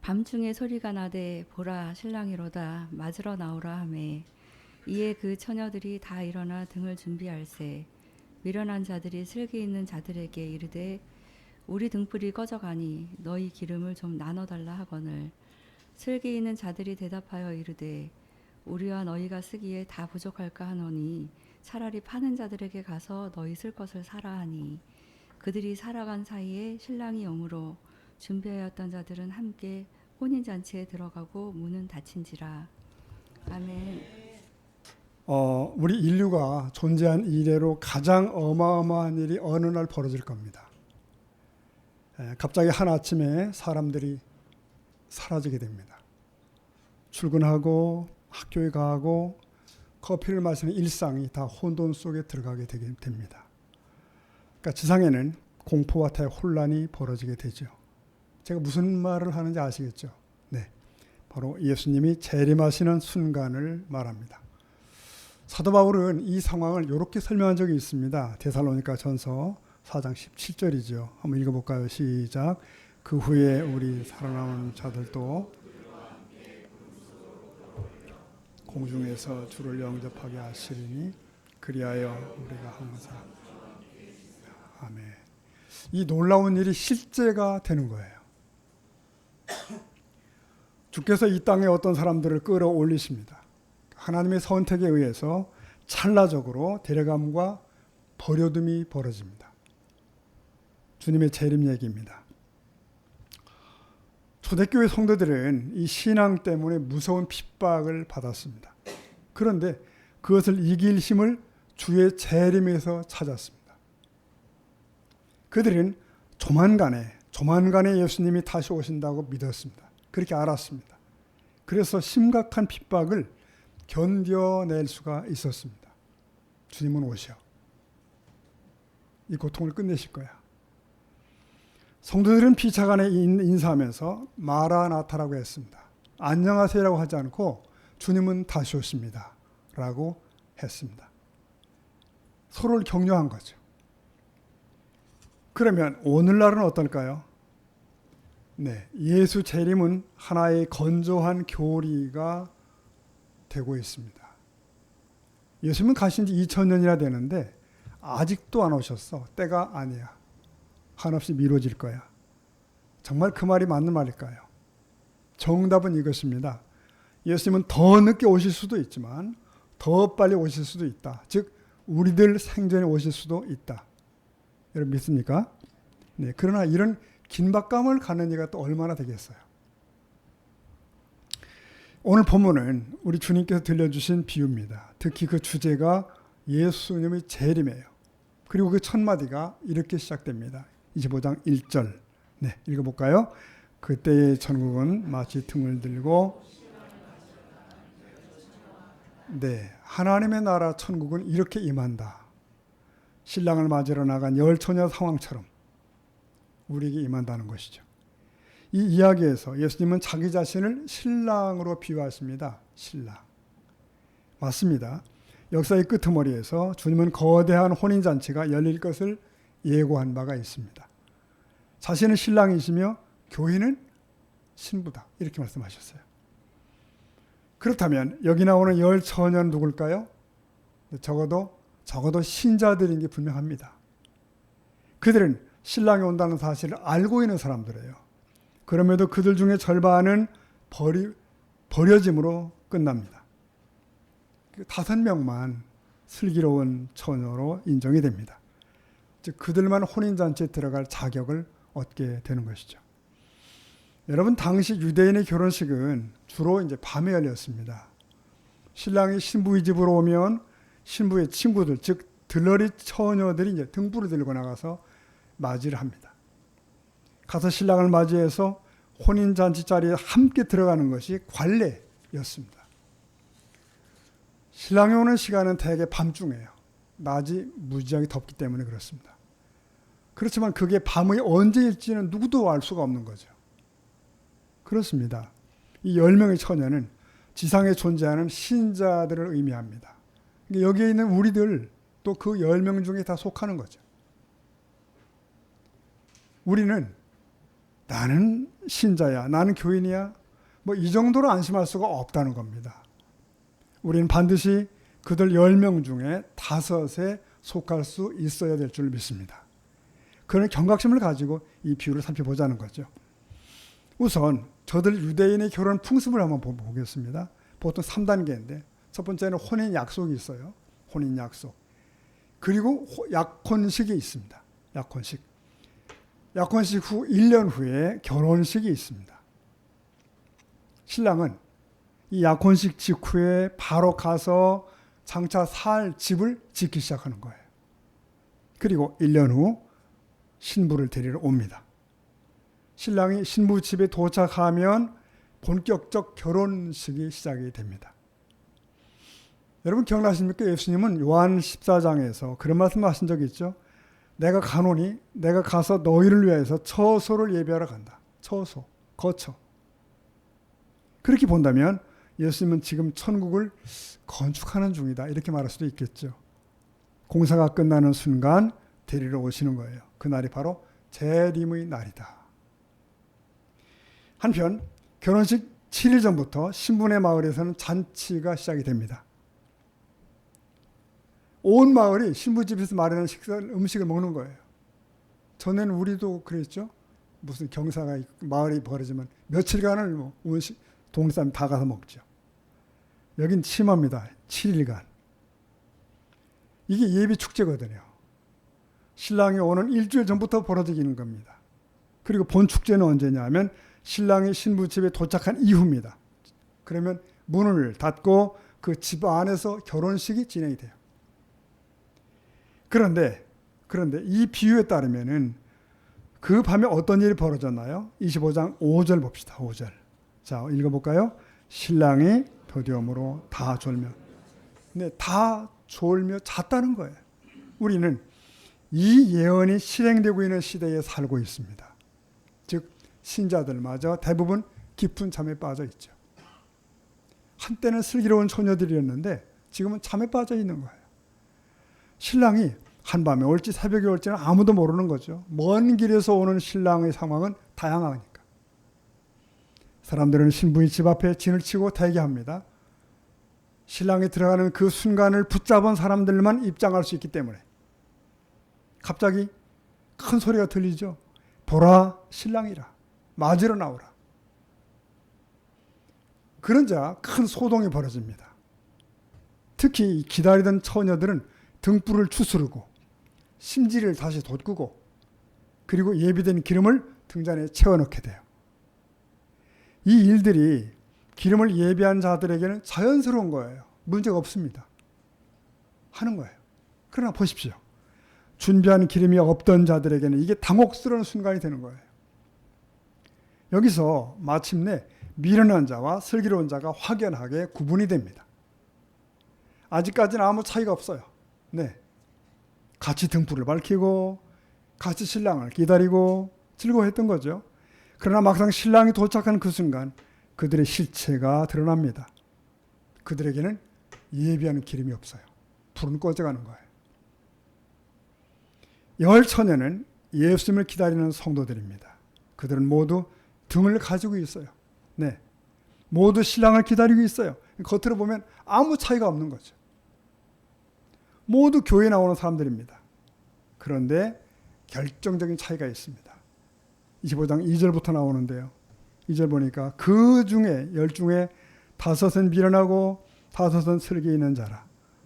밤중에 소리가 나되 보라 신랑이로다 맞으러 나오라 하매 이에 그 처녀들이 다 일어나 등을 준비할세 미련한 자들이 슬기 있는 자들에게 이르되 우리 등불이 꺼져가니 너희 기름을 좀 나눠달라 하거늘 슬기 있는 자들이 대답하여 이르되 우리와 너희가 쓰기에 다 부족할까 하노니 차라리 파는 자들에게 가서 너희 쓸 것을 사라 하니 그들이 살아간 사이에 신랑이 오므로 준비하였던 자들은 함께 혼인잔치에 들어가고 문은 닫힌지라. 아멘. 우리 인류가 존재한 이래로 가장 어마어마한 일이 어느 날 벌어질 겁니다. 갑자기 하나아침에 사람들이 사라지게 됩니다. 출근하고 학교에 가고 커피를 마시는 일상이 다 혼돈 속에 들어가게 되게 됩니다. 그러니까 지상에는 공포와 대혼란이 벌어지게 되죠. 제가 무슨 말을 하는지 아시겠죠? 네, 바로 예수님이 재림하시는 순간을 말합니다. 사도 바울은 이 상황을 이렇게 설명한 적이 있습니다. 데살로니가 전서 4장 17절이죠. 한번 읽어볼까요? 시작. 그 후에 우리 살아남은 자들도 공중에서 주를 영접하게 하시리니 그리하여 우리가 항상 아멘. 이 놀라운 일이 실제가 되는 거예요. 주께서 이 땅에 어떤 사람들을 끌어올리십니다. 하나님의 선택에 의해서 찰나적으로 데려감과 버려둠이 벌어집니다. 주님의 재림 얘기입니다. 초대교회 성도들은 이 신앙 때문에 무서운 핍박을 받았습니다. 그런데 그것을 이길 힘을 주의 재림에서 찾았습니다. 그들은 조만간에 예수님이 다시 오신다고 믿었습니다. 그렇게 알았습니다. 그래서 심각한 핍박을 견뎌낼 수가 있었습니다. 주님은 오셔. 이 고통을 끝내실 거야. 성도들은 피차간에 인사하면서 마라나타라고 했습니다. 안녕하세요라고 하지 않고 주님은 다시 오십니다. 라고 했습니다. 서로를 격려한 거죠. 그러면 오늘날은 어떨까요? 네, 예수 재림은 하나의 건조한 교리가 되고 있습니다. 예수님은 가신 지 2000년이나 되는데 아직도 안 오셨어. 때가 아니야. 한없이 미뤄질 거야. 정말 그 말이 맞는 말일까요? 정답은 이것입니다. 예수님은 더 늦게 오실 수도 있지만 더 빨리 오실 수도 있다. 즉 우리들 생전에 오실 수도 있다. 여러분 믿습니까? 네, 그러나 이런 긴박감을 갖는 이가 또 얼마나 되겠어요? 오늘 본문은 우리 주님께서 들려주신 비유입니다. 특히 그 주제가 예수님의 재림이에요. 그리고 그 첫 마디가 이렇게 시작됩니다. 25장 1절. 네, 읽어볼까요? 그때의 천국은 마치 등을 들고 네, 하나님의 나라 천국은 이렇게 임한다. 신랑을 맞으러 나간 열 처녀 상황처럼 우리에게 임한다는 것이죠. 이 이야기에서 예수님은 자기 자신을 신랑으로 비유하십니다. 신랑. 맞습니다. 역사의 끄트머리에서 주님은 거대한 혼인잔치가 열릴 것을 예고한 바가 있습니다. 자신은 신랑이시며 교회는 신부다. 이렇게 말씀하셨어요. 그렇다면 여기 나오는 열 처녀는 누굴까요? 적어도 신자들인 게 분명합니다. 그들은 신랑이 온다는 사실을 알고 있는 사람들이에요. 그럼에도 그들 중에 절반은 버려짐으로 끝납니다. 5명만 슬기로운 처녀로 인정이 됩니다. 즉 그들만 혼인잔치에 들어갈 자격을 얻게 되는 것이죠. 여러분, 당시 유대인의 결혼식은 주로 이제 밤에 열렸습니다. 신랑이 신부의 집으로 오면 신부의 친구들, 즉 들러리 처녀들이 이제 등불을 들고 나가서 맞이를 합니다. 가서 신랑을 맞이해서 혼인잔치 자리에 함께 들어가는 것이 관례였습니다. 신랑이 오는 시간은 대개 밤중이에요. 낮이 무지하게 덥기 때문에 그렇습니다. 그렇지만 그게 밤의 언제일지는 누구도 알 수가 없는 거죠. 그렇습니다. 이 10명의 처녀는 지상에 존재하는 신자들을 의미합니다. 여기에 있는 우리들 또 그 10명 중에 다 속하는 거죠. 우리는 나는 신자야, 나는 교인이야, 뭐 이 정도로 안심할 수가 없다는 겁니다. 우리는 반드시 그들 10명 중에 5에 속할 수 있어야 될 줄 믿습니다. 그런 경각심을 가지고 이 비유를 살펴보자는 거죠. 우선 저들 유대인의 결혼 풍습을 한번 보겠습니다. 보통 3단계인데 첫 번째는 혼인 약속이 있어요. 혼인 약속. 그리고 약혼식이 있습니다. 약혼식. 약혼식 후 1년 후에 결혼식이 있습니다. 신랑은 이 약혼식 직후에 바로 가서 장차 살 집을 짓기 시작하는 거예요. 그리고 1년 후 신부를 데리러 옵니다. 신랑이 신부 집에 도착하면 본격적 결혼식이 시작이 됩니다. 여러분 기억나십니까? 예수님은 요한 14장에서 그런 말씀을 하신 적이 있죠. 내가 가노니 내가 가서 너희를 위해서 처소를 예비하러 간다. 처소, 거처. 그렇게 본다면 예수님은 지금 천국을 건축하는 중이다. 이렇게 말할 수도 있겠죠. 공사가 끝나는 순간 데리러 오시는 거예요. 그날이 바로 재림의 날이다. 한편 결혼식 7일 전부터 신부네 마을에서는 잔치가 시작이 됩니다. 온 마을이 신부집에서 마련한 음식을 먹는 거예요. 전에는 우리도 그랬죠. 무슨 경사가 마을이 벌어지면 며칠간을 온 동네 사람 다 가서 먹죠. 여긴 심합니다. 7일간. 이게 예비 축제거든요. 신랑이 오는 일주일 전부터 벌어지는 겁니다. 그리고 본 축제는 언제냐 하면 신랑이 신부 집에 도착한 이후입니다. 그러면 문을 닫고 그 집 안에서 결혼식이 진행이 돼요. 그런데 이 비유에 따르면은 그 밤에 어떤 일이 벌어졌나요? 25장 5절 봅시다. 5절. 자, 읽어볼까요? 신랑이 더디움으로 다 졸며. 네, 다 졸며 잤다는 거예요. 우리는 이 예언이 실행되고 있는 시대에 살고 있습니다. 즉 신자들마저 대부분 깊은 잠에 빠져 있죠. 한때는 슬기로운 처녀들이었는데 지금은 잠에 빠져 있는 거예요. 신랑이 한밤에 올지 새벽에 올지는 아무도 모르는 거죠. 먼 길에서 오는 신랑의 상황은 다양하니까. 사람들은 신부의 집 앞에 진을 치고 대기합니다. 신랑이 들어가는 그 순간을 붙잡은 사람들만 입장할 수 있기 때문에 갑자기 큰 소리가 들리죠. 보라 신랑이라 맞으러 나오라. 그러자 큰 소동이 벌어집니다. 특히 기다리던 처녀들은 등불을 추스르고 심지를 다시 돋구고 그리고 예비된 기름을 등잔에 채워넣게 돼요. 이 일들이 기름을 예비한 자들에게는 자연스러운 거예요. 문제가 없습니다. 하는 거예요. 그러나 보십시오. 준비한 기름이 없던 자들에게는 이게 당혹스러운 순간이 되는 거예요. 여기서 마침내 미련한 자와 슬기로운 자가 확연하게 구분이 됩니다. 아직까지는 아무 차이가 없어요. 네, 같이 등불을 밝히고 같이 신랑을 기다리고 즐거워했던 거죠. 그러나 막상 신랑이 도착한 그 순간 그들의 실체가 드러납니다. 그들에게는 예비하는 기름이 없어요. 불은 꺼져가는 거예요. 열 처녀는 예수님을 기다리는 성도들입니다. 그들은 모두 등을 가지고 있어요. 네, 모두 신랑을 기다리고 있어요. 겉으로 보면 아무 차이가 없는 거죠. 모두 교회에 나오는 사람들입니다. 그런데 결정적인 차이가 있습니다. 25장 2절부터 나오는데요. 2절 보니까 그 중에 10 중에 5은 미련하고 5은 슬기 있는 자라.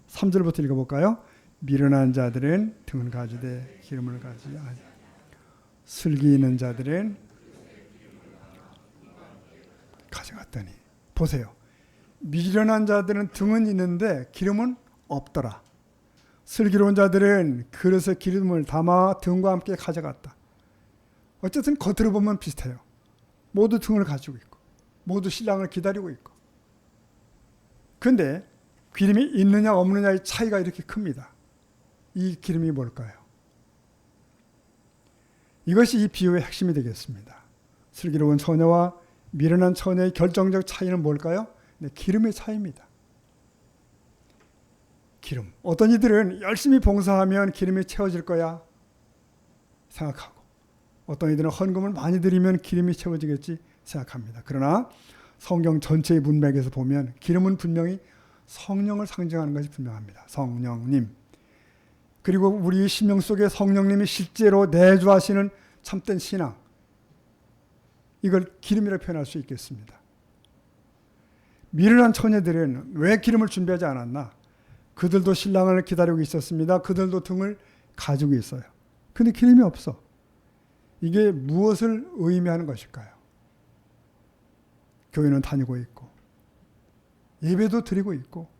3절부터 읽어볼까요? 미련한 자들은 등을 가지되 기름을 가지지 아니. 슬기 있는 자들은 가져갔더니. 보세요. 미련한 자들은 등은 있는데 기름은 없더라. 슬기로운 자들은 그릇에 기름을 담아 등과 함께 가져갔다. 어쨌든 겉으로 보면 비슷해요. 모두 등을 가지고 있고 모두 신랑을 기다리고 있고. 그런데 기름이 있느냐 없느냐의 차이가 이렇게 큽니다. 이 기름이 뭘까요? 이것이 이 비유의 핵심이 되겠습니다. 슬기로운 처녀와 미련한 처녀의 결정적 차이는 뭘까요? 네, 기름의 차이입니다. 기름. 어떤 이들은 열심히 봉사하면 기름이 채워질 거야 생각하고, 어떤 이들은 헌금을 많이 드리면 기름이 채워지겠지 생각합니다. 그러나 성경 전체의 문맥에서 보면 기름은 분명히 성령을 상징하는 것이 분명합니다. 성령님. 그리고 우리 심령 속에 성령님이 실제로 내주하시는 참된 신앙. 이걸 기름이라 표현할 수 있겠습니다. 미련한 처녀들은 왜 기름을 준비하지 않았나? 그들도 신랑을 기다리고 있었습니다. 그들도 등을 가지고 있어요. 근데 기름이 없어. 이게 무엇을 의미하는 것일까요? 교회는 다니고 있고 예배도 드리고 있고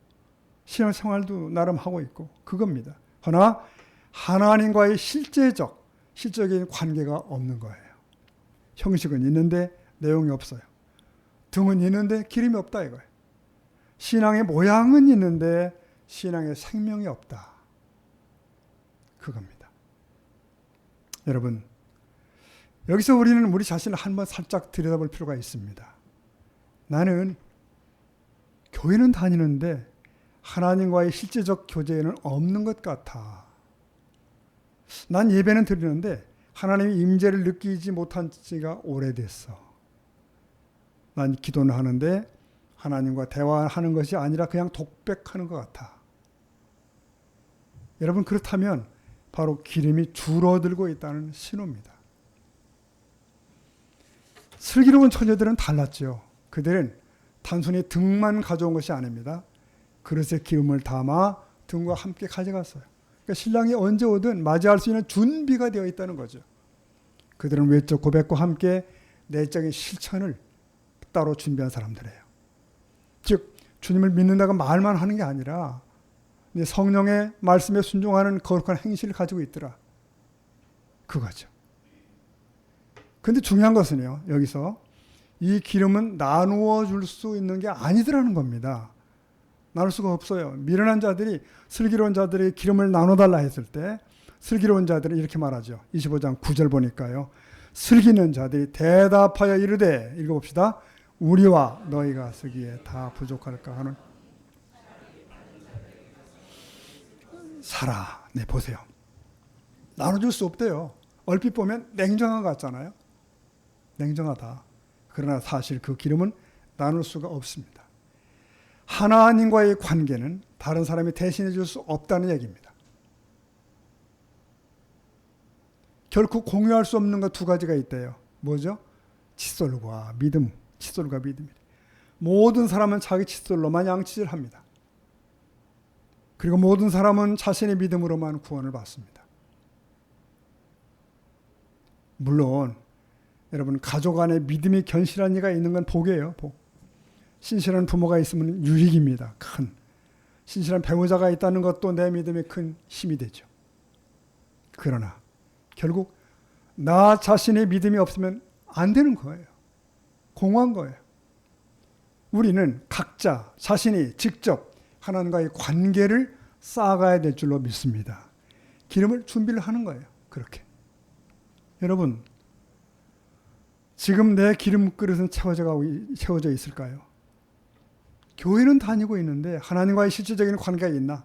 신앙생활도 나름 하고 있고 그겁니다. 그러나 하나님과의 실제적인 관계가 없는 거예요. 형식은 있는데 내용이 없어요. 등은 있는데 기름이 없다 이거예요. 신앙의 모양은 있는데 신앙의 생명이 없다. 그겁니다. 여러분, 여기서 우리는 우리 자신을 한번 살짝 들여다볼 필요가 있습니다. 나는 교회는 다니는데 하나님과의 실제적 교제는 없는 것 같아. 난 예배는 드리는데 하나님의 임재를 느끼지 못한 지가 오래됐어. 난 기도는 하는데 하나님과 대화하는 것이 아니라 그냥 독백하는 것 같아. 여러분, 그렇다면 바로 기름이 줄어들고 있다는 신호입니다. 슬기로운 처녀들은 달랐죠. 그들은 단순히 등만 가져온 것이 아닙니다. 그릇에 기름을 담아 등과 함께 가져갔어요. 그러니까 신랑이 언제 오든 맞이할 수 있는 준비가 되어 있다는 거죠. 그들은 외적 고백과 함께 내적인 실천을 따로 준비한 사람들이에요. 즉 주님을 믿는다고 말만 하는 게 아니라 성령의 말씀에 순종하는 거룩한 행실을 가지고 있더라. 그거죠. 근데 중요한 것은요, 여기서 이 기름은 나누어 줄 수 있는 게 아니더라는 겁니다. 나눌 수가 없어요. 미련한 자들이 슬기로운 자들이 기름을 나눠달라 했을 때 슬기로운 자들은 이렇게 말하죠. 25장 9절 보니까요. 슬기는 자들이 대답하여 이르되, 읽어봅시다. 우리와 너희가 쓰기에 다 부족할까 하는 살아. 네, 보세요. 나눠줄 수 없대요. 얼핏 보면 냉정한 것 같잖아요. 냉정하다. 그러나 사실 그 기름은 나눌 수가 없습니다. 하나님과의 관계는 다른 사람이 대신해 줄 수 없다는 얘기입니다. 결코 공유할 수 없는 것 두 가지가 있대요. 뭐죠? 칫솔과 믿음. 칫솔과 믿음이래. 모든 사람은 자기 칫솔로만 양치질 합니다. 그리고 모든 사람은 자신의 믿음으로만 구원을 받습니다. 물론 여러분, 가족 안에 믿음이 견실한 이가 있는 건 복이에요. 복. 신실한 부모가 있으면 유익입니다. 큰. 신실한 배우자가 있다는 것도 내 믿음에 큰 힘이 되죠. 그러나 결국 나 자신의 믿음이 없으면 안 되는 거예요. 공허한 거예요. 우리는 각자 자신이 직접 하나님과의 관계를 쌓아가야 될 줄로 믿습니다. 기름을 준비를 하는 거예요. 그렇게. 여러분, 지금 내 기름 그릇은 채워져 있을까요? 교회는 다니고 있는데 하나님과의 실질적인 관계가 있나?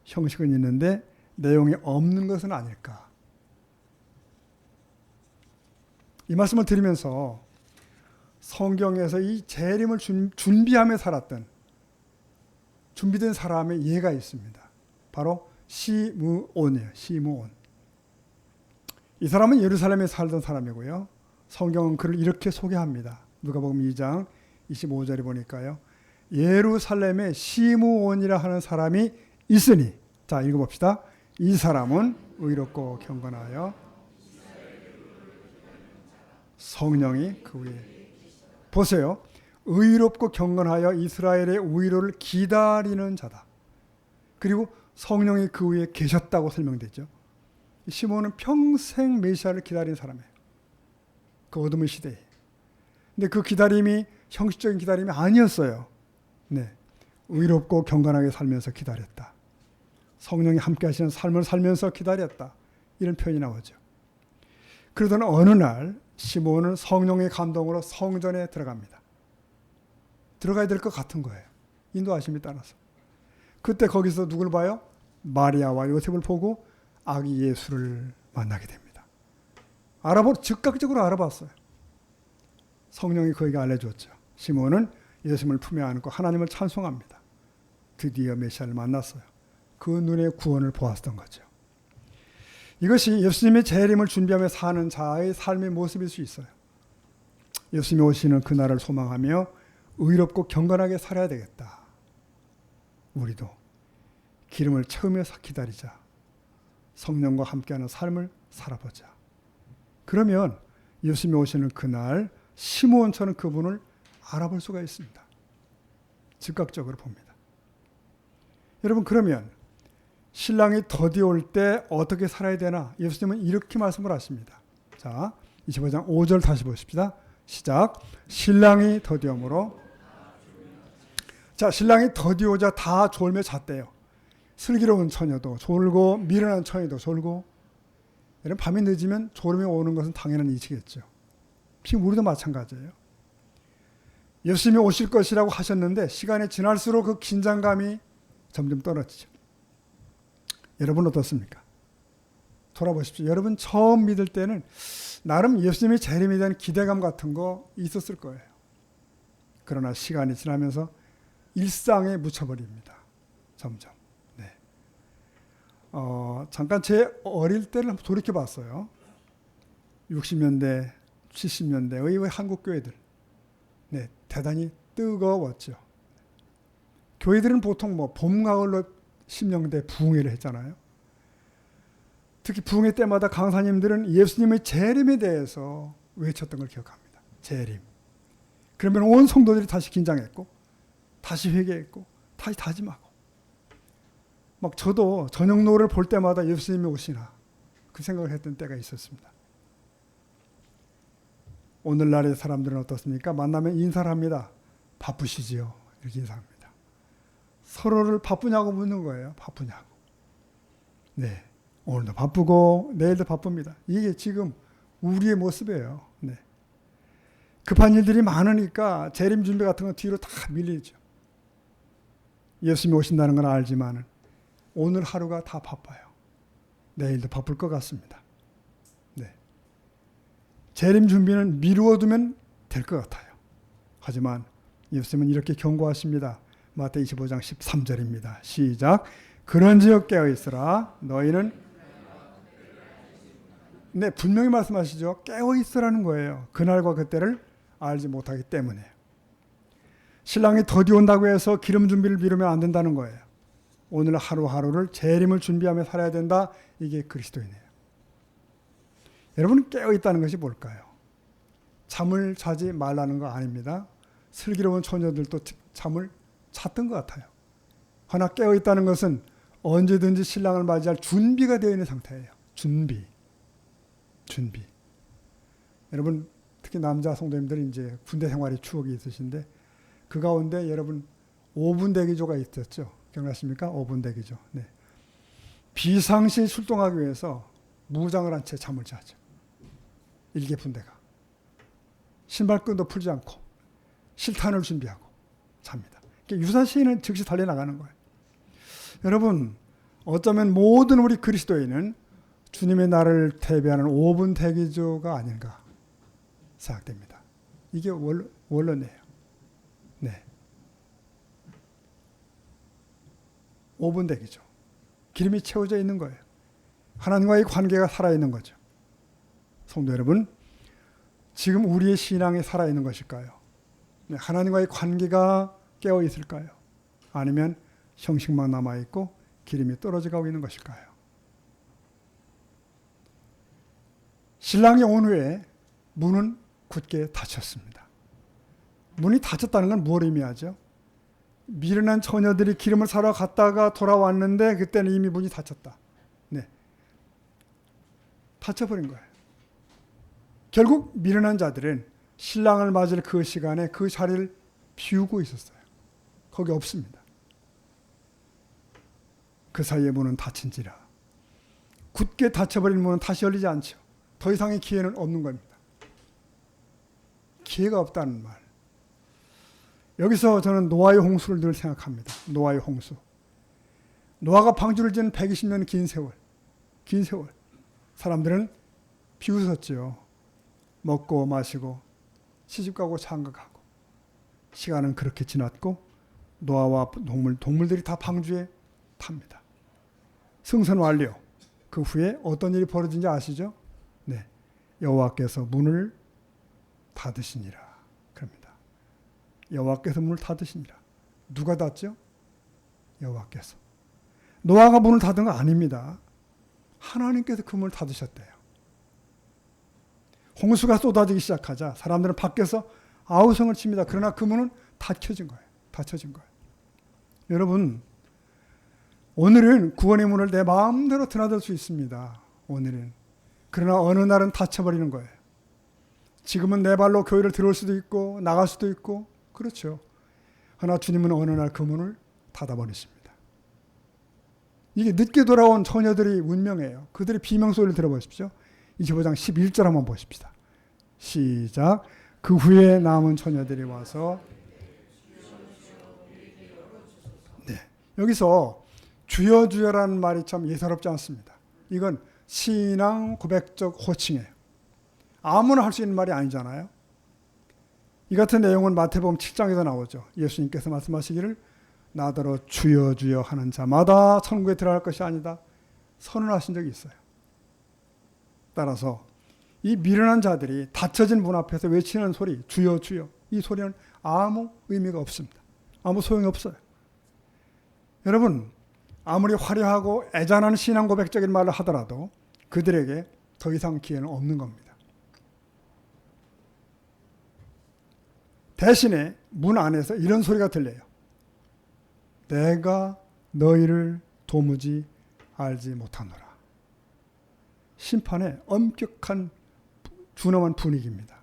형식은 있는데 내용이 없는 것은 아닐까? 이 말씀을 드리면서 성경에서 이 재림을 준비하며 살았던 준비된 사람의 예가 있습니다. 바로 시므온이에요. 시므온. 이 사람은 예루살렘에 살던 사람이고요. 성경은 그를 이렇게 소개합니다. 누가복음 2장 25절에 보니까요. 예루살렘에 시므온이라 하는 사람이 있으니, 자 읽어봅시다. 이 사람은 의롭고 경건하여 성령이 그 위에, 보세요. 의롭고 경건하여 이스라엘의 위로를 기다리는 자다. 그리고 성령이 그 위에 계셨다고 설명되죠. 시몬은 평생 메시아를 기다린 사람이에요. 그 어둠의 시대에. 근데 그 기다림이 형식적인 기다림이 아니었어요. 네, 의롭고 경건하게 살면서 기다렸다. 성령이 함께 하시는 삶을 살면서 기다렸다. 이런 표현이 나오죠. 그러던 어느 날 시몬은 성령의 감동으로 성전에 들어갑니다. 들어가야 될 것 같은 거예요. 인도하심에 따라서. 그때 거기서 누굴 봐요? 마리아와 요셉을 보고 아기 예수를 만나게 됩니다. 즉각적으로 알아봤어요. 성령이 그에게 알려줬죠. 시몬은 예수님을 품에 안고 하나님을 찬송합니다. 드디어 메시아를 만났어요. 그 눈에 구원을 보았던 거죠. 이것이 예수님의 재림을 준비하며 사는 자의 삶의 모습일 수 있어요. 예수님이 오시는 그날을 소망하며 의롭고 경건하게 살아야 되겠다. 우리도 기름을 채우면서 기다리자. 성령과 함께하는 삶을 살아보자. 그러면 예수님이 오시는 그날 시므온처럼 그분을 알아볼 수가 있습니다. 즉각적으로 봅니다. 여러분, 그러면 신랑이 더디올 때 어떻게 살아야 되나? 예수님은 이렇게 말씀을 하십니다. 자, 25장 5절 다시 보십시다. 시작. 신랑이 더디오므로. 자, 신랑이 더디오자 다 졸며 잤대요. 슬기로운 처녀도 졸고 미련한 처녀도 졸고. 여러분, 밤이 늦으면 졸음이 오는 것은 당연한 이치겠죠. 지금 우리도 마찬가지예요. 예수님이 오실 것이라고 하셨는데 시간이 지날수록 그 긴장감이 점점 떨어지죠. 여러분 어떻습니까? 돌아보십시오. 여러분 처음 믿을 때는 나름 예수님의 재림에 대한 기대감 같은 거 있었을 거예요. 그러나 시간이 지나면서 일상에 묻혀버립니다. 점점. 네. 잠깐 제 어릴 때를 한번 돌이켜봤어요. 60년대, 70년대의 한국 교회들. 네, 대단히 뜨거웠죠. 교회들은 보통 봄, 가을로 심령대 부흥회를 했잖아요. 특히 부흥회 때마다 강사님들은 예수님의 재림에 대해서 외쳤던 걸 기억합니다. 재림. 그러면 온 성도들이 다시 긴장했고, 다시 회개했고, 다시 다짐하고. 막 저도 저녁 노을을 볼 때마다 예수님이 오시나 그 생각을 했던 때가 있었습니다. 오늘날의 사람들은 어떻습니까? 만나면 인사를 합니다. 바쁘시지요? 이렇게 인사합니다. 서로를 바쁘냐고 묻는 거예요. 바쁘냐고. 네. 오늘도 바쁘고 내일도 바쁩니다. 이게 지금 우리의 모습이에요. 네. 급한 일들이 많으니까 재림 준비 같은 거 뒤로 다 밀리죠. 예수님이 오신다는 건 알지만 오늘 하루가 다 바빠요. 내일도 바쁠 것 같습니다. 네. 재림 준비는 미루어두면 될 것 같아요. 하지만 예수님은 이렇게 경고하십니다. 마태복음 25장 13절입니다. 시작. 그런즉 깨어 있으라. 너희는 네, 분명히 말씀하시죠. 깨어 있으라는 거예요. 그날과 그때를 알지 못하기 때문에. 신랑이 더디 온다고 해서 기름 준비를 미루면 안 된다는 거예요. 오늘 하루하루를 재림을 준비하며 살아야 된다. 이게 그리스도인이에요. 여러분 깨어 있다는 것이 뭘까요? 잠을 자지 말라는 거 아닙니다. 슬기로운 처녀들도 잠을 잤던 것 같아요. 허나 깨어 있다는 것은 언제든지 신랑을 맞이할 준비가 되어 있는 상태예요. 준비. 여러분 특히 남자 성도님들이 이제 군대 생활의 추억이 있으신데 그 가운데 여러분 5분 대기조가 있었죠. 기억나십니까? 5분 대기조. 네. 비상시 출동하기 위해서 무장을 한 채 잠을 자죠. 일개 분대가. 신발끈도 풀지 않고 실탄을 준비하고 잡니다. 유사시에는 즉시 달려나가는 거예요. 여러분 어쩌면 모든 우리 그리스도인은 주님의 날을 대비하는 5분 대기조가 아닌가 생각됩니다. 이게 원론이에요. 네. 5분 대기조. 기름이 채워져 있는 거예요. 하나님과의 관계가 살아있는 거죠. 성도 여러분, 지금 우리의 신앙이 살아있는 것일까요? 네, 하나님과의 관계가 깨어 있을까요? 아니면 형식만 남아있고 기름이 떨어져가고 있는 것일까요? 신랑이 온 후에 문은 굳게 닫혔습니다. 문이 닫혔다는 건 무엇을 의미하죠? 미련한 처녀들이 기름을 사러 갔다가 돌아왔는데 그때는 이미 문이 닫혔다. 네. 닫혀버린 거예요. 결국 미련한 자들은 신랑을 맞을 그 시간에 그 자리를 비우고 있었어요. 거기 없습니다. 그 사이에 문은 닫힌지라. 굳게 닫혀버린 문은 다시 열리지 않죠. 더 이상의 기회는 없는 겁니다. 기회가 없다는 말. 여기서 저는 노아의 홍수를 늘 생각합니다. 노아의 홍수. 노아가 방주를 지은 120년 긴 세월. 사람들은 비웃었죠. 먹고 마시고 시집가고 장가가고 시간은 그렇게 지났고 노아와 동물들이 다 방주에 탑니다. 승선 완료. 그 후에 어떤 일이 벌어진지 아시죠? 네, 여호와께서 문을 닫으시니라. 그럽니다. 여호와께서 문을 닫으시니라. 누가 닫죠? 여호와께서. 노아가 문을 닫은 거 아닙니다. 하나님께서 그 문을 닫으셨대요. 홍수가 쏟아지기 시작하자 사람들은 밖에서 아우성을 칩니다. 그러나 그 문은 닫혀진 거예요. 닫혀진 거예요. 여러분, 오늘은 구원의 문을 내 마음대로 드나들 수 있습니다. 오늘은. 그러나 어느 날은 닫혀버리는 거예요. 지금은 내 발로 교회를 들어올 수도 있고 나갈 수도 있고 그렇죠. 그러나 주님은 어느 날 그 문을 닫아버리십니다. 이게 늦게 돌아온 처녀들이 운명이에요. 그들의 비명소리를 들어보십시오. 25장 11절 한번 보십시다. 시작. 그 후에 남은 처녀들이 와서 네, 여기서 주여 주여라는 말이 참 예사롭지 않습니다. 이건 신앙 고백적 호칭이에요. 아무나 할 수 있는 말이 아니잖아요. 이 같은 내용은 마태복음 7장에서 나오죠. 예수님께서 말씀하시기를 나더러 주여 주여 하는 자마다 천국에 들어갈 것이 아니다 선언하신 적이 있어요. 따라서 이 미련한 자들이 닫혀진 문 앞에서 외치는 소리 주여 주여 이 소리는 아무 의미가 없습니다. 아무 소용이 없어요. 여러분 아무리 화려하고 애잔한 신앙 고백적인 말을 하더라도 그들에게 더 이상 기회는 없는 겁니다. 대신에 문 안에서 이런 소리가 들려요. 내가 너희를 도무지 알지 못하노라. 심판의 엄격한 준엄한 분위기입니다.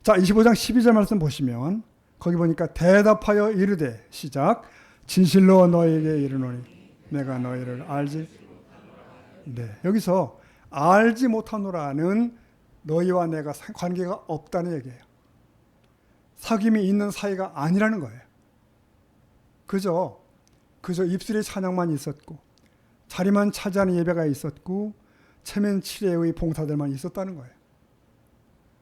자, 25장 12절 말씀 보시면 거기 보니까 대답하여 이르되 시작 진실로 너희에게 이르노니 내가 너희를 알지 네, 여기서 알지 못하노라는 너희와 내가 관계가 없다는 얘기예요. 사귐이 있는 사이가 아니라는 거예요. 그저 입술의 찬양만 있었고 자리만 차지하는 예배가 있었고 체면 치레의 봉사들만 있었다는 거예요.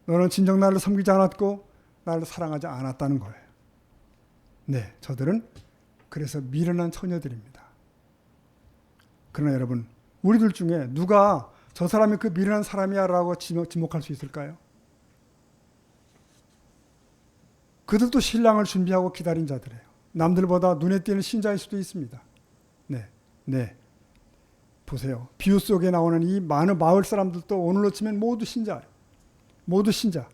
너는 진정 나를 섬기지 않았고 나를 사랑하지 않았다는 거예요. 네, 저들은 그래서 미련한 처녀들입니다. 그러나 여러분, 우리들 중에 누가 저 사람이 그 미련한 사람이야 라고 지목할 수 있을까요? 그들도 신랑을 준비하고 기다린 자들이에요. 남들보다 눈에 띄는 신자일 수도 있습니다. 네. 보세요. 비유 속에 나오는 이 많은 마을 사람들도 오늘로 치면 모두 신자예요. 모두 신자.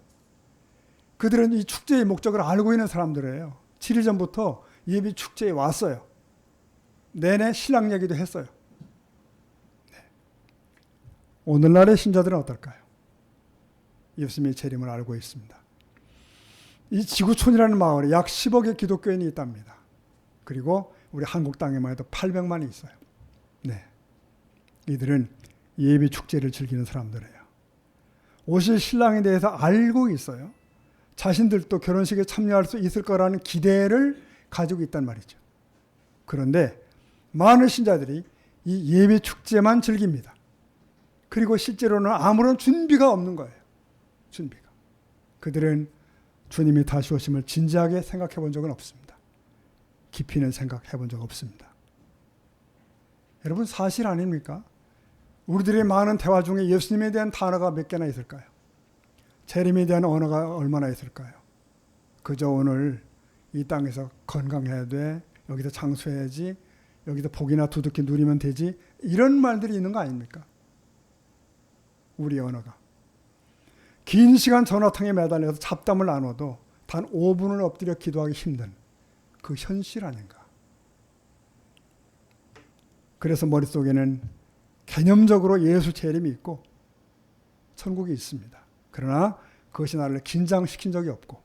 그들은 이 축제의 목적을 알고 있는 사람들이에요. 7일 전부터 예비 축제에 왔어요. 내내 신랑 얘기도 했어요. 네. 오늘날의 신자들은 어떨까요? 예수님의 재림을 알고 있습니다. 이 지구촌이라는 마을에 약 10억의 기독교인이 있답니다. 그리고 우리 한국 땅에만 해도 800만이 있어요. 네. 이들은 예비 축제를 즐기는 사람들이에요. 오실 신랑에 대해서 알고 있어요. 자신들도 결혼식에 참여할 수 있을 거라는 기대를 가지고 있단 말이죠. 그런데 많은 신자들이 이 예배 축제만 즐깁니다. 그리고 실제로는 아무런 준비가 없는 거예요. 준비가. 그들은 주님이 다시 오심을 진지하게 생각해 본 적은 없습니다. 깊이는 생각해 본 적 없습니다. 여러분 사실 아닙니까? 우리들의 많은 대화 중에 예수님에 대한 단어가 몇 개나 있을까요? 재림에 대한 언어가 얼마나 있을까요? 그저 오늘 이 땅에서 건강해야 돼. 여기서 장수해야지. 여기서 복이나 두둑히 누리면 되지. 이런 말들이 있는 거 아닙니까? 우리 언어가. 긴 시간 전화통에 매달려서 잡담을 나눠도 단 5분을 엎드려 기도하기 힘든 그 현실 아닌가. 그래서 머릿속에는 개념적으로 예수 재림이 있고 천국이 있습니다. 그러나 그것이 나를 긴장시킨 적이 없고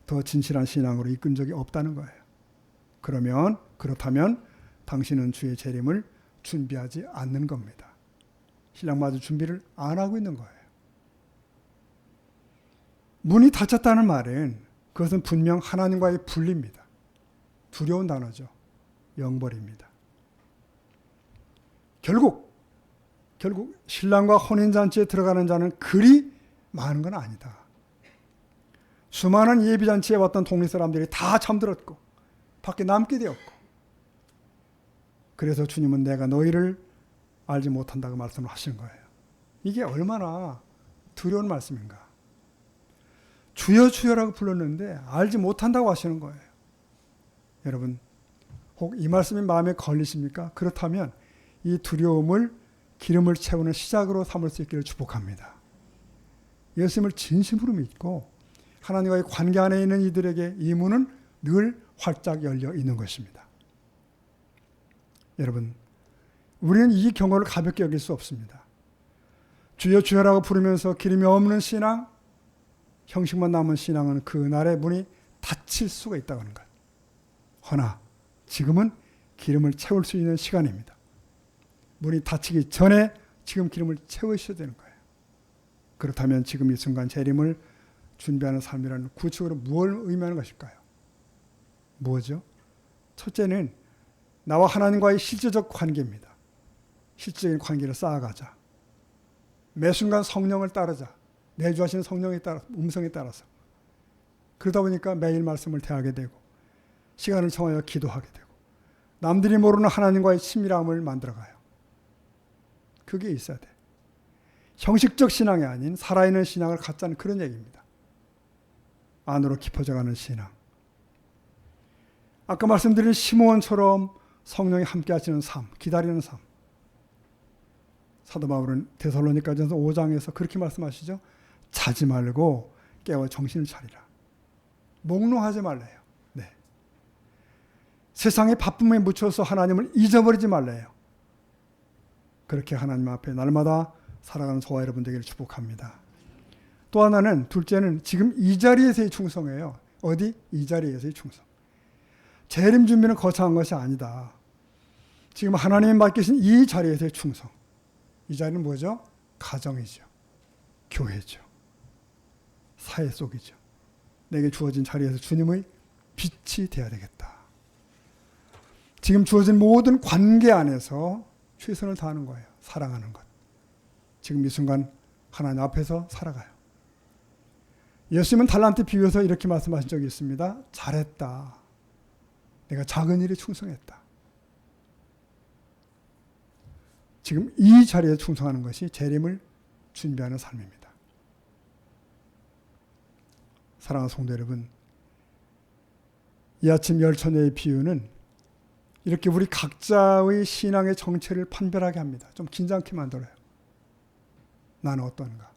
더 진실한 신앙으로 이끈 적이 없다는 거예요. 그렇다면 당신은 주의 재림을 준비하지 않는 겁니다. 신랑마저 준비를 안 하고 있는 거예요. 문이 닫혔다는 말은 그것은 분명 하나님과의 분리입니다. 두려운 단어죠. 영벌입니다. 결국 결국 신랑과 혼인잔치에 들어가는 자는 그리 많은 건 아니다. 수많은 예비잔치에 왔던 동네 사람들이 다 잠들었고 밖에 남게 되었고, 그래서 주님은 내가 너희를 알지 못한다고 말씀을 하신 거예요. 이게 얼마나 두려운 말씀인가. 주여 주여라고 불렀는데 알지 못한다고 하시는 거예요. 여러분, 혹 이 말씀이 마음에 걸리십니까? 그렇다면 이 두려움을 기름을 채우는 시작으로 삼을 수 있기를 축복합니다. 예수님을 진심으로 믿고 하나님과의 관계 안에 있는 이들에게 이 문은 늘 활짝 열려 있는 것입니다. 여러분, 우리는 이 경고를 가볍게 여길 수 없습니다. 주여 주여라고 부르면서 기름이 없는 신앙, 형식만 남은 신앙은 그날의 문이 닫힐 수가 있다고 하는 것. 허나 지금은 기름을 채울 수 있는 시간입니다. 문이 닫히기 전에 지금 기름을 채우셔야 되는 거예요. 그렇다면 지금 이 순간 재림을 준비하는 삶이라는 구체적으로 무엇을 의미하는 것일까요? 뭐죠? 첫째는 나와 하나님과의 실제적 관계입니다. 실제적인 관계를 쌓아가자. 매 순간 성령을 따르자. 내주하시는 성령에 따라, 음성에 따라서. 그러다 보니까 매일 말씀을 대하게 되고 시간을 정하여 기도하게 되고 남들이 모르는 하나님과의 친밀함을 만들어가요. 그게 있어야 돼. 형식적 신앙이 아닌 살아있는 신앙을 갖자는 그런 얘기입니다. 안으로 깊어져가는 신앙. 아까 말씀드린 시므온처럼 성령이 함께 하시는 삶, 기다리는 삶. 사도 바울은 데살로니가전서 5장에서 그렇게 말씀하시죠. 자지 말고 깨어 정신을 차리라. 몽롱하지 말래요. 네. 세상의 바쁨에 묻혀서 하나님을 잊어버리지 말래요. 그렇게 하나님 앞에 날마다 살아가는 저와 여러분 되기를 축복합니다. 또 하나는, 둘째는 지금 이 자리에서의 충성이에요. 어디? 이 자리에서의 충성. 재림 준비는 거창한 것이 아니다. 지금 하나님이 맡기신 이 자리에서의 충성. 이 자리는 뭐죠? 가정이죠. 교회죠. 사회 속이죠. 내게 주어진 자리에서 주님의 빛이 되어야 되겠다. 지금 주어진 모든 관계 안에서 최선을 다하는 거예요. 사랑하는 것. 지금 이 순간 하나님 앞에서 살아가요. 예수님은 달란트 비유에서 이렇게 말씀하신 적이 있습니다. 잘했다. 내가 작은 일에 충성했다. 지금 이 자리에 충성하는 것이 재림을 준비하는 삶입니다. 사랑하는 성도 여러분, 이 아침 열 처녀의 비유는 이렇게 우리 각자의 신앙의 정체를 판별하게 합니다. 좀 긴장케 만들어요. 나는 어떤가?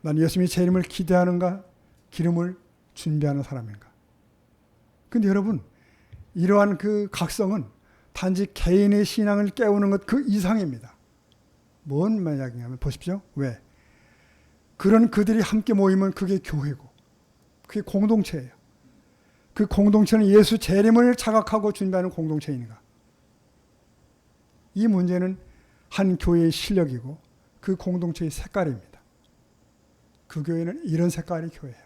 나는 예수님의 재림을 기대하는가? 기름을 준비하는 사람인가? 근데 여러분, 이러한 그 각성은 단지 개인의 신앙을 깨우는 것 그 이상입니다. 뭔 이야기냐면 보십시오. 왜? 그런 그들이 함께 모이면 그게 교회고 그게 공동체예요. 그 공동체는 예수 재림을 자각하고 준비하는 공동체인가? 이 문제는 한 교회의 실력이고 그 공동체의 색깔입니다. 그 교회는 이런 색깔의 교회야.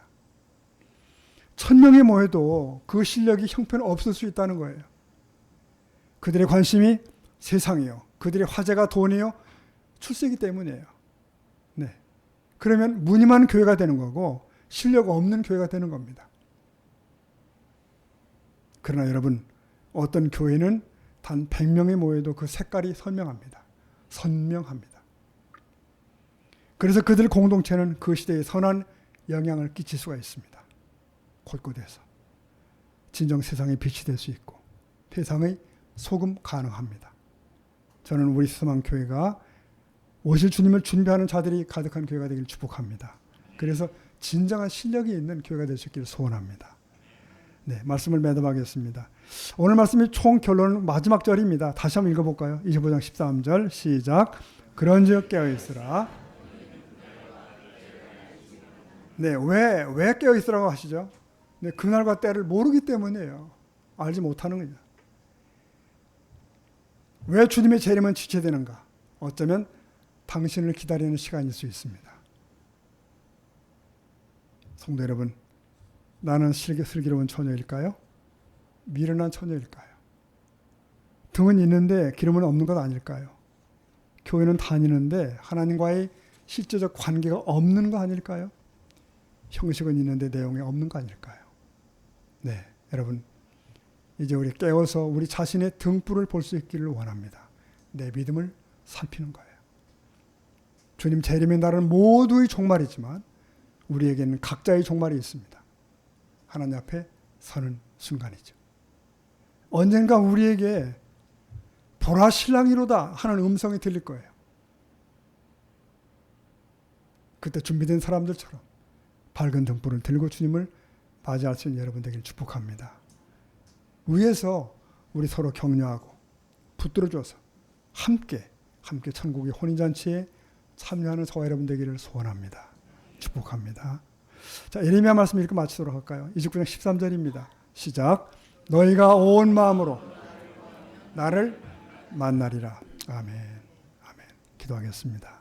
1000명이 모여도 그 실력이 형편 없을 수 있다는 거예요. 그들의 관심이 세상이요. 그들의 화제가 돈이요. 출세이기 때문이에요. 네. 그러면 무늬만 교회가 되는 거고 실력 없는 교회가 되는 겁니다. 그러나 여러분, 어떤 교회는 단 100명이 모여도 그 색깔이 선명합니다. 선명합니다. 그래서 그들 공동체는 그 시대에 선한 영향을 끼칠 수가 있습니다. 곳곳에서. 진정 세상의 빛이 될 수 있고 세상의 소금 가능합니다. 저는 우리 수망교회가 오실 주님을 준비하는 자들이 가득한 교회가 되길 축복합니다. 그래서 진정한 실력이 있는 교회가 될 수 있기를 소원합니다. 네, 말씀을 매듭하겠습니다. 오늘 말씀이 총 결론은 마지막 절입니다. 다시 한번 읽어볼까요? 25장 13절 시작. 그런즉 깨어있으라. 네, 왜 깨어있으라고 하시죠? 네, 그날과 때를 모르기 때문이에요. 알지 못하는 거죠. 왜 주님의 재림은 지체되는가? 어쩌면 당신을 기다리는 시간일 수 있습니다. 성도 여러분, 나는 슬기로운 처녀일까요? 미련한 처녀일까요? 등은 있는데 기름은 없는 것 아닐까요? 교회는 다니는데 하나님과의 실제적 관계가 없는 거 아닐까요? 형식은 있는데 내용이 없는 거 아닐까요? 네, 여러분 이제 우리 깨어서 우리 자신의 등불을 볼 수 있기를 원합니다. 내 믿음을 살피는 거예요. 주님 재림의 날은 모두의 종말이지만 우리에게는 각자의 종말이 있습니다. 하나님 앞에 서는 순간이죠. 언젠가 우리에게 보라 신랑이로다 하는 음성이 들릴 거예요. 그때 준비된 사람들처럼 밝은 등불을 들고 주님을 맞이할 수 있는 여러분 되기를 축복합니다. 위에서 우리 서로 격려하고 붙들어줘서 함께 천국의 혼인잔치에 참여하는 저와 여러분 되기를 소원합니다. 축복합니다. 자, 예레미야 말씀 읽고 마치도록 할까요? 29장 13절입니다. 시작. 너희가 온 마음으로 나를 만나리라. 아멘. 아멘. 기도하겠습니다.